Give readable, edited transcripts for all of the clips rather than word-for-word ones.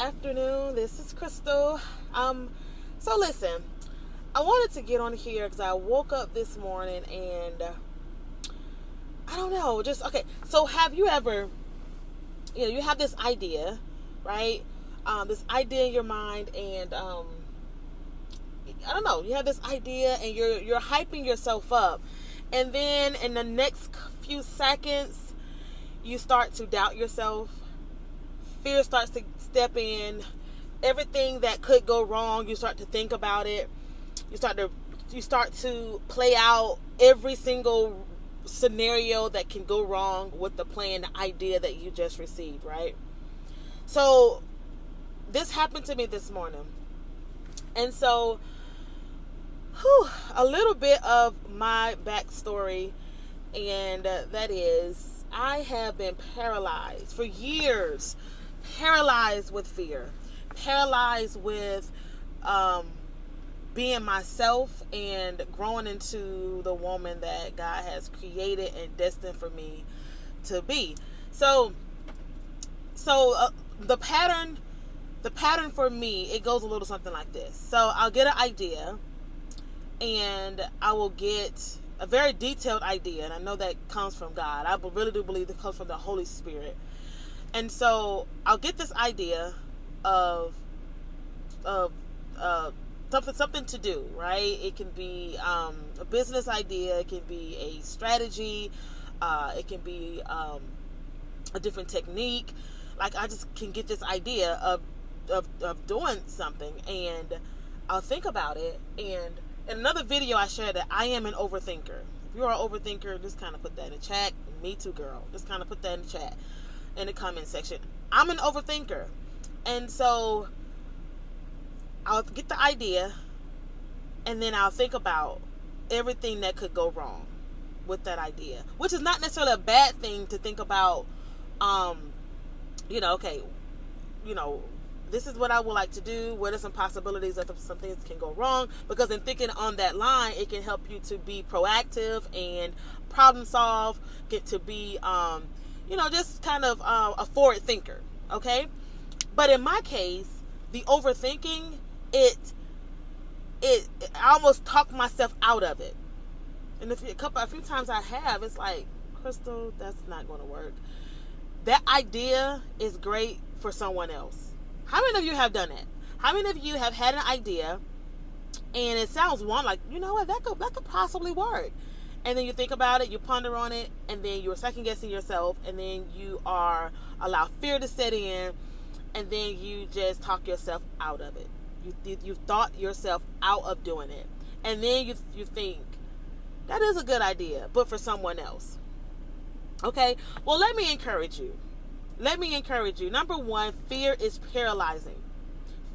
afternoon. This is Crystal. So listen, I wanted to get on here because I woke up this morning and I don't know, just okay. So have you ever, you have this idea, right? This idea in your mind, and I don't know, you have this idea and you're hyping yourself up, and then in the next few seconds, you start to doubt yourself. Fear starts to step in. Everything that could go wrong, you start to think about it. You start to play out every single scenario that can go wrong with the plan, the idea that you just received, right? So this happened to me this morning. And so a little bit of my backstory, and that is I have been paralyzed for years. Paralyzed with fear, paralyzed with being myself and growing into the woman that God has created and destined for me to be. So the pattern for me, it goes a little something like this. So I'll get an idea, and I will get a very detailed idea, and I know that comes from God. I really do believe it comes from the Holy Spirit. And so I'll get this idea of something to do, right? It can be a business idea. It can be a strategy. It can be a different technique. Like, I just can get this idea of doing something, and I'll think about it. And in another video, I shared that I am an overthinker. If you're an overthinker, just kind of put that in the chat. Me too, girl. Just kind of put that in the chat, in the comment section. I'm an overthinker. And so I'll get the idea, and then I'll think about everything that could go wrong with that idea, which is not necessarily a bad thing to think about. This is what I would like to do. What are some possibilities that some things can go wrong? Because in thinking on that line, it can help you to be proactive and problem solve, get to be just kind of a forward thinker, okay? But in my case, the overthinking, I almost talk myself out of it. And a few times I have, it's like, Crystal, that's not going to work. That idea is great for someone else. How many of you have done it? How many of you have had an idea, and it sounds like, you know what, that could possibly work? And then you think about it, you ponder on it, and then you're second guessing yourself, and then you allow fear to set in, and then you just talk yourself out of it. You thought yourself out of doing it, and then you think that is a good idea, but for someone else. Okay, well, let me encourage you. Number one, fear is paralyzing.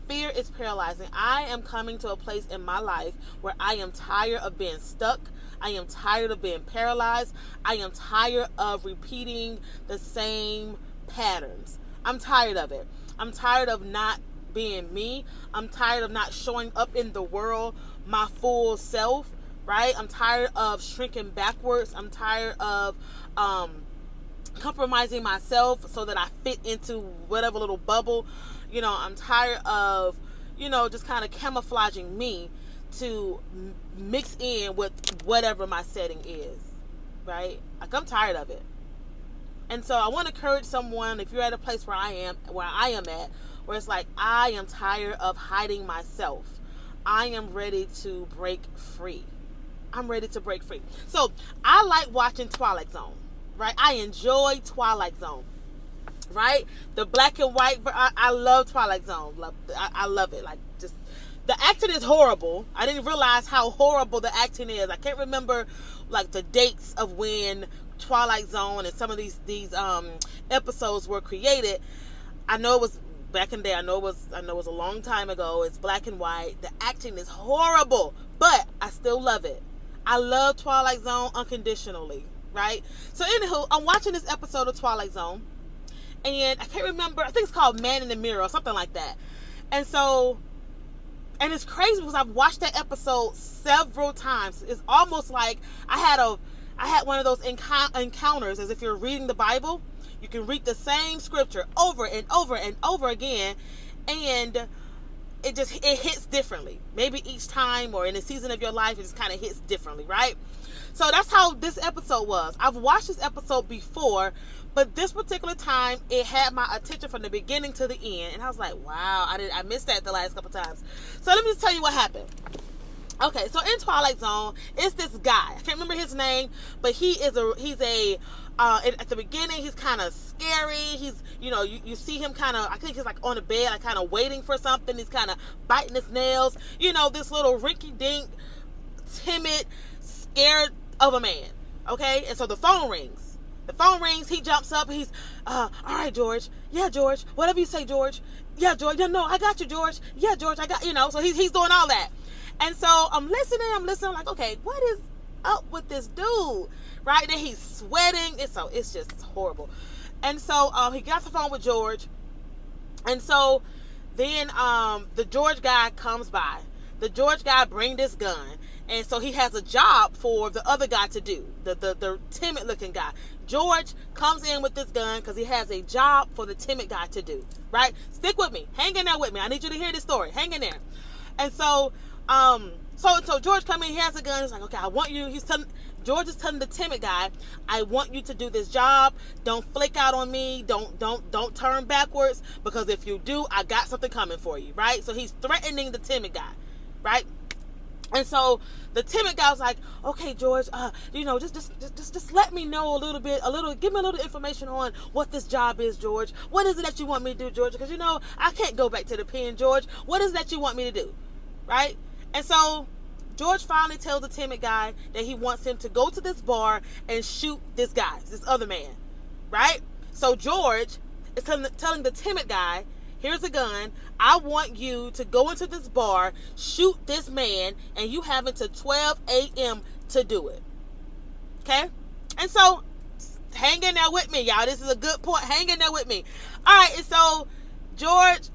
Fear is paralyzing. I am coming to a place in my life where I am tired of being stuck. I am tired of being paralyzed. I am tired of repeating the same patterns. I'm tired of it. I'm tired of not being me. I'm tired of not showing up in the world my full self, right? I'm tired of shrinking backwards. I'm tired of compromising myself so that I fit into whatever little bubble. I'm tired of, just kind of camouflaging me to mix in with whatever my setting is, right? Like, I'm tired of it. And so I want to encourage someone, if you're at a place where I am at, where it's like, I am tired of hiding myself. I am ready to break free. I'm ready to break free. So I like watching Twilight Zone, right? I enjoy Twilight Zone, right? The black and white, I love Twilight Zone. I love it. Like, just, the acting is horrible. I didn't realize how horrible the acting is. I can't remember like the dates of when Twilight Zone and some of these episodes were created. I know it was back in the day. I know it was a long time ago. It's black and white. The acting is horrible, but I still love it. I love Twilight Zone unconditionally, right? So anywho, I'm watching this episode of Twilight Zone, and I can't remember. I think it's called Man in the Mirror or something like that. And it's crazy because I've watched that episode several times. It's almost like I had one of those encounters, as if you're reading the Bible. You can read the same scripture over and over and over again, and it hits differently. Maybe each time or in a season of your life, it just kind of hits differently, right? So that's how this episode was. I've watched this episode before, but this particular time, it had my attention from the beginning to the end, and I was like, wow, I missed that the last couple times. So let me just tell you what happened. Okay, so in Twilight Zone, it's this guy. I can't remember his name, but he's at the beginning, he's kind of scary. He's, you see him kind of, I think he's like on the bed, like kind of waiting for something. He's kind of biting his nails. This little rinky-dink, timid, scared of a man. Okay, and so the phone rings. He jumps up, he's, all right, George. Yeah, George. Whatever you say, George. Yeah, George. Yeah, no, I got you, George. Yeah, George, I got, so he's doing all that. And so I'm listening, I'm like, okay, what is up with this dude? Right? And then he's sweating. It's just horrible. And so he got the phone with George. And so then the George guy comes by. The George guy bring this gun. And so he has a job for the other guy to do. The timid looking guy. George comes in with this gun because he has a job for the timid guy to do. Right? Stick with me. Hang in there with me. I need you to hear this story. Hang in there. And so so George come in, he has a gun. He's like, okay, I want you. George is telling the timid guy, I want you to do this job. Don't flake out on me. Don't turn backwards, because if you do, I got something coming for you, right? So he's threatening the timid guy, right? And so the timid guy was like, okay, George, just let me know give me a little information on what this job is, George. What is it that you want me to do, George? Because, I can't go back to the pen, George. What is it that you want me to do, right? And so George finally tells the timid guy that he wants him to go to this bar and shoot this other man, right? So George is telling the timid guy, here's a gun. I want you to go into this bar, shoot this man, and you have until 12 a.m. to do it. Okay? And so, hang in there with me, y'all. This is a good point. Hang in there with me. All right, and so George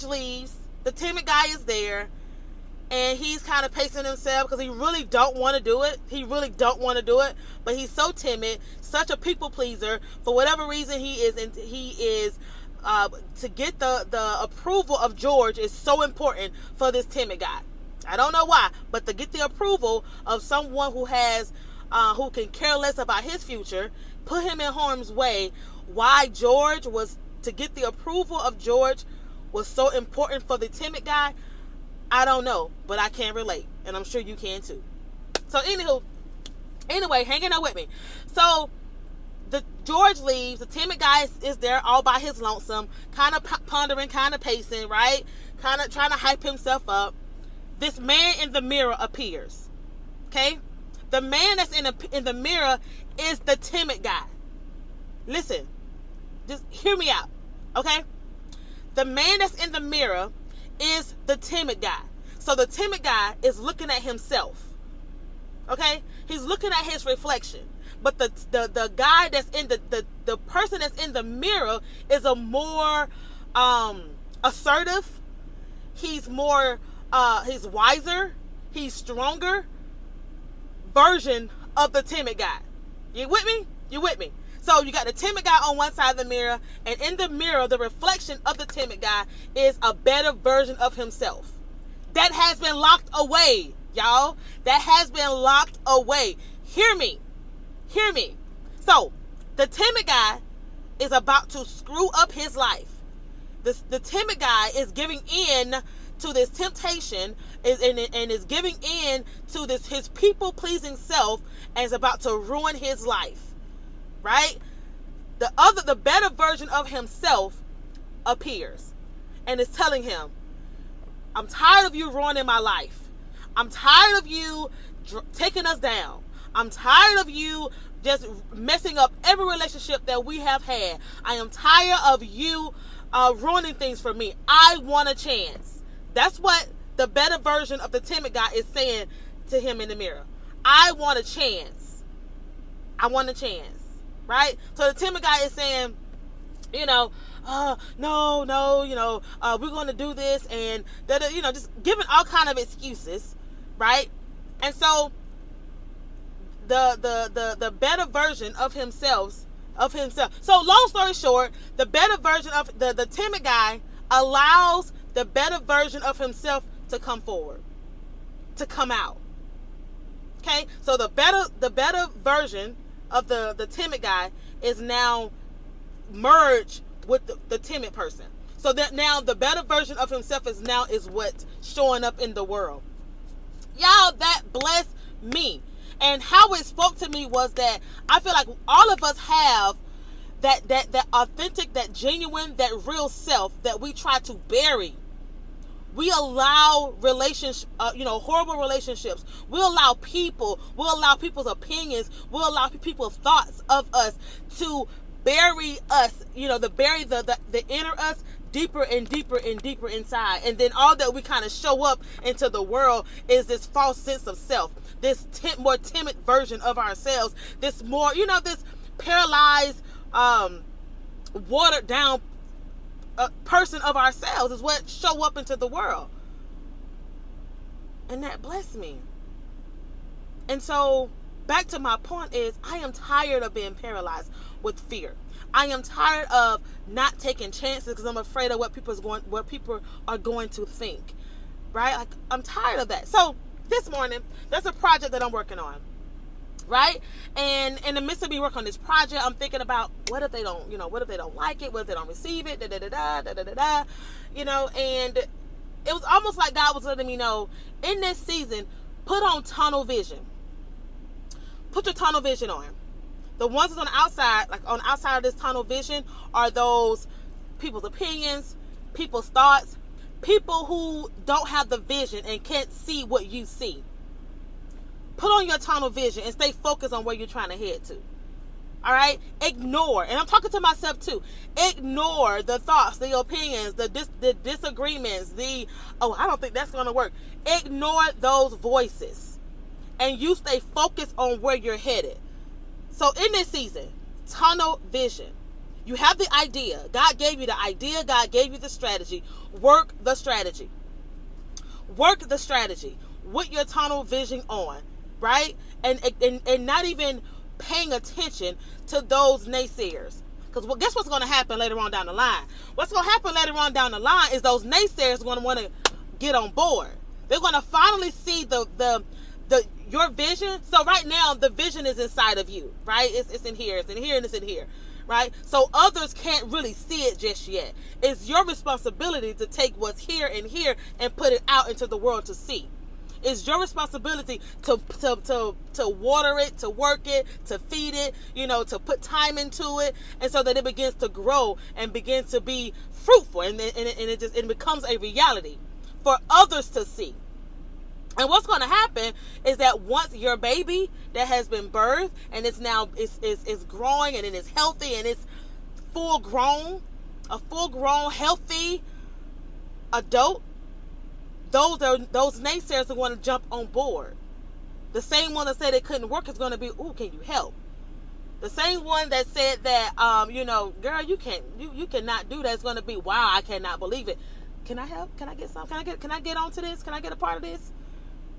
leaves. The timid guy is there. And he's kind of pacing himself because he really don't want to do it. But he's so timid, such a people pleaser. For whatever reason, he is to get the approval of George is so important for this timid guy. I don't know why, but to get the approval of someone who can care less about his future, put him in harm's way. To get the approval of George was so important for the timid guy. I don't know, but I can relate, and I'm sure you can too. So anyway, hanging out with me. So the George leaves. The timid guy is there all by his lonesome, kind of pondering, kind of pacing, right? Kind of trying to hype himself up. This man in the mirror appears. Okay, the man that's in the mirror is the timid guy. Listen, just hear me out, okay? The man that's in the mirror is the timid guy. So the timid guy is looking at himself. Okay? He's looking at his reflection. But the guy that's in the person that's in the mirror is a more assertive. He's more he's wiser, he's stronger version of the timid guy. You with me? You with me? So you got the timid guy on one side of the mirror, and in the mirror, the reflection of the timid guy is a better version of himself. That has been locked away, y'all. That has been locked away. Hear me. Hear me. So, the timid guy is about to screw up his life. The timid guy is giving in to this temptation and is giving in to his people-pleasing self, and is about to ruin his life. Right? The better version of himself appears and is telling him, I'm tired of you ruining my life. I'm tired of you taking us down. I'm tired of you just messing up every relationship that we have had. I am tired of you ruining things for me. I want a chance. That's what the better version of the timid guy is saying to him in the mirror. I want a chance. I want a chance. Right? So the timid guy is saying, no, we're going to do this, and just giving all kind of excuses, right? And so the better version of himself. So long story short, the better version of the timid guy allows the better version of himself to come forward, to come out. Okay, so the better version of the timid guy is now merged with the timid person. So that now the better version of himself is what's showing up in the world. Y'all, that blessed me. And how it spoke to me was that I feel like all of us have that authentic, that genuine, that real self that we try to bury. We allow horrible relationships. We'll allow people's opinions, we'll allow people's thoughts of us to bury us, to bury the inner us deeper and deeper and deeper inside. And then all that we kind of show up into the world is this false sense of self, this more timid version of ourselves, this more, this paralyzed, watered down person of ourselves is what show up into the world. And that blessed me. And so back to my point is, I am tired of being paralyzed with fear. I am tired of not taking chances because I'm afraid of what people are going to think. Right? Like, I'm tired of that. So this morning, there's a project that I'm working on. Right? And in the midst of me working on this project, I'm thinking about what if they don't like it? What if they don't receive it? And it was almost like God was letting me know, in this season, put on tunnel vision. Put your tunnel vision on. The ones that's on the outside, like on the outside of this tunnel vision, are those people's opinions, people's thoughts, people who don't have the vision and can't see what you see. Put on your tunnel vision and stay focused on where you're trying to head to. All right? Ignore, and I'm talking to myself too, ignore the thoughts, the opinions, the disagreements, I don't think that's going to work. Ignore those voices. And you stay focused on where you're headed. So in this season, tunnel vision. You have the idea. God gave you the idea. God gave you the strategy. Work the strategy. Work the strategy with your tunnel vision on. Right? And not even paying attention to those naysayers. Because guess what's going to happen later on down the line? What's going to happen later on down the line is those naysayers are going to want to get on board. They're going to finally see your vision. So right now, the vision is inside of you, right? It's in here, and it's in here, right? So others can't really see it just yet. It's your responsibility to take what's here and put it out into the world to see. It's your responsibility to water it, to work it, to feed it, to put time into it, and so that it begins to grow and begins to be fruitful, and it becomes a reality for others to see. And what's going to happen is that once your baby that has been birthed and it's now is growing and it is healthy and it's full grown, healthy adult, those naysayers are going to jump on board. The same one that said it couldn't work is going to be, ooh, can you help? The same one that said that, girl, you cannot do that, is going to be, wow, I cannot believe it. Can I help? Can I get some? Can I get onto this? Can I get a part of this?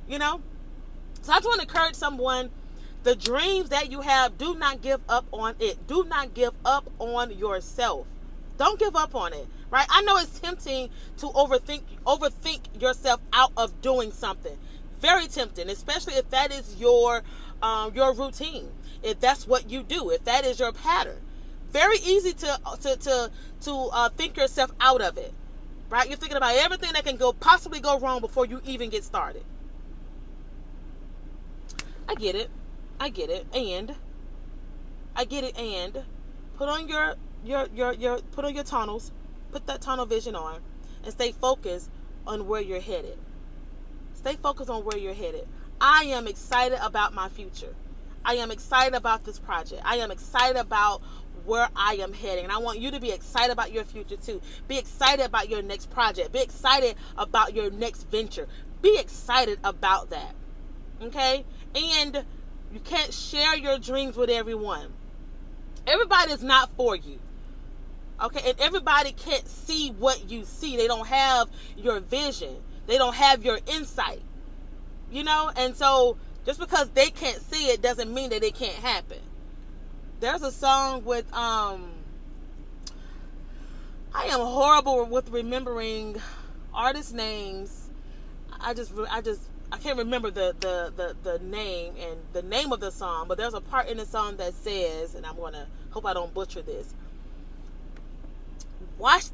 So I just want to encourage someone, the dreams that you have, do not give up on it. Do not give up on yourself. Don't give up on it, right? I know it's tempting to overthink yourself out of doing something. Very tempting, especially if that is your routine. If that's what you do, if that is your pattern, very easy to think yourself out of it, right? You're thinking about everything that can possibly go wrong before you even get started. I get it, and put on your tunnels, put that tunnel vision on, and stay focused on where you're headed. Stay focused on where you're headed. I am excited about my future. I am excited about this project. I am excited about where I am heading, and I want you to be excited about your future too. Be excited about your next project. Be excited about your next venture. Be excited about that. Okay? And you can't share your dreams with everyone. Everybody is not for you. Okay? And everybody can't see what you see. They don't have your vision. They don't have your insight. And so just because they can't see it doesn't mean that it can't happen. There's a song with I am horrible with remembering artist names. I can't remember the name and the name of the song, but there's a part in the song that says, and I'm gonna hope I don't butcher this. Watch,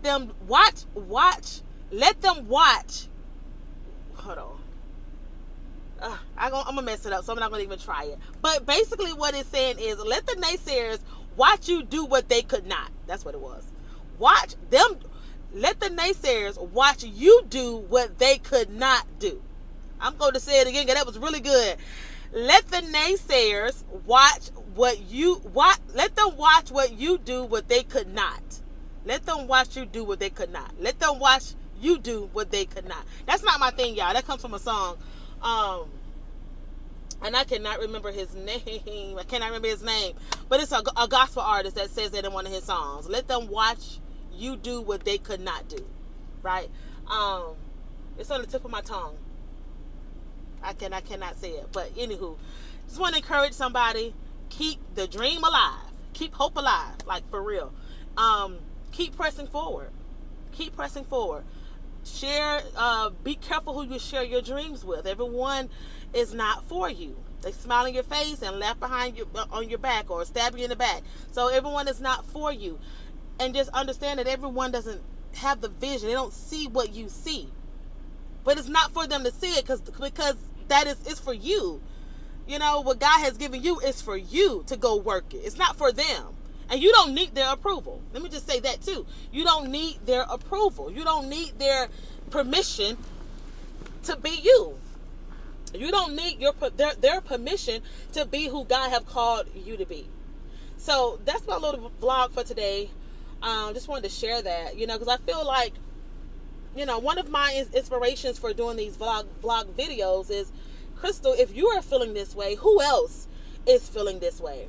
let them watch. Hold on. I'm gonna mess it up, so I'm not gonna even try it. But basically, what it's saying is, let the naysayers watch you do what they could not. That's what it was. Watch them. Let the naysayers watch you do what they could not do. I'm going to say it again because that was really good. Let the naysayers watch what you watch. Let them watch what you do what they could not. Let them watch you do what they could not. Let them watch you do what they could not. That's not my thing, y'all. That comes from a song. And I cannot remember his name. But it's a gospel artist that says that in one of his songs. Let them watch you do what they could not do. Right? It's on the tip of my tongue. I cannot say it. But anywho, just want to encourage somebody. Keep the dream alive. Keep hope alive. Like, for real. Keep pressing forward. Keep pressing forward. Share, be careful who you share your dreams with. Everyone is not for you. They smile in your face and laugh behind you on your back or stab you in the back. So everyone is not for you. And just understand that everyone doesn't have the vision. They don't see what you see. But it's not for them to see it because that is for you. You know, what God has given you is for you to go work it. It's not for them. And you don't need their approval. Let me just say that too. You don't need their approval. You don't need their permission to be you. You don't need their permission to be who God have called you to be. So that's my little vlog for today. Just wanted to share that, because I feel like, one of my inspirations for doing these vlog videos is, Crystal, if you are feeling this way, who else is feeling this way?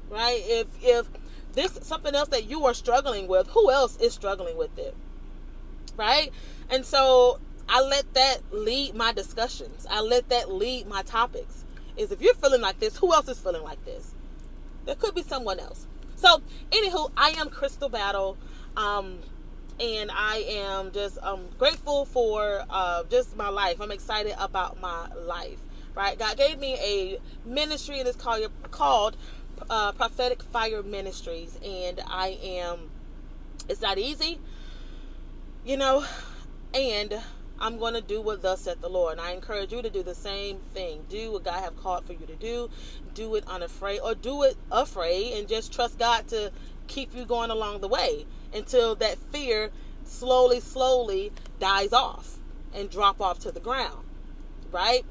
Right? If there's something else that you are struggling with, who else is struggling with it? Right? And so I let that lead my discussions. I let that lead my topics. Is if you're feeling like this, who else is feeling like this? There could be someone else. So, anywho, I am Crystal Battle. And I am just grateful for just my life. I'm excited about my life. Right? God gave me a ministry, and it's called Prophetic Fire Ministries, and it's not easy, and I'm going to do what thus saith the Lord, and I encourage you to do the same thing. Do what God have called for you to do. Do it unafraid, or do it afraid, and just trust God to keep you going along the way until that fear slowly dies off and drop off to the ground, right?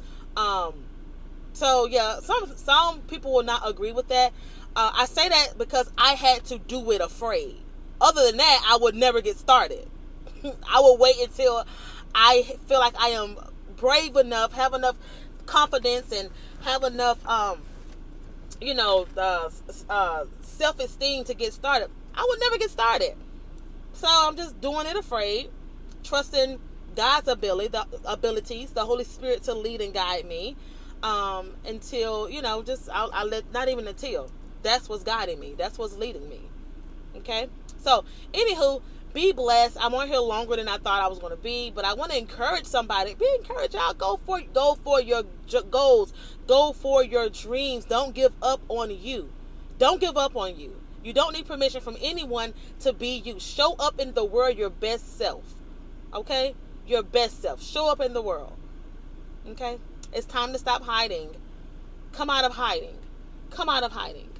So yeah, some people will not agree with that. I say that because I had to do it afraid. Other than that, I would never get started. I will wait until I feel like I am brave enough, have enough confidence, and have enough, self-esteem to get started. I would never get started. So I'm just doing it afraid, trusting God's abilities, the Holy Spirit to lead and guide me. Until, I'll let, not even until, that's what's guiding me. That's what's leading me. Okay. So anywho, be blessed. I'm on here longer than I thought I was going to be, but I want to encourage somebody. Be encouraged, y'all. Go for your goals. Go for your dreams. Don't give up on you. Don't give up on you. You don't need permission from anyone to be you. Show up in the world your best self. Okay? Your best self. Show up in the world. Okay? It's time to stop hiding. Come out of hiding. Come out of hiding.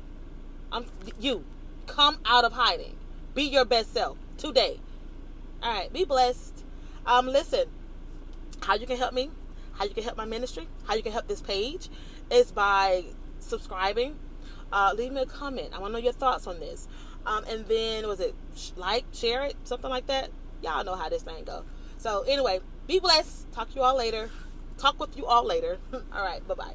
Come out of hiding. Be your best self today. All right. Be blessed. Listen, how you can help me, how you can help my ministry, how you can help this page is by subscribing. Leave me a comment. I want to know your thoughts on this. And then, was it like, share it, something like that? Y'all know how this thing go. So anyway, be blessed. Talk with you all later. All right. Bye-bye.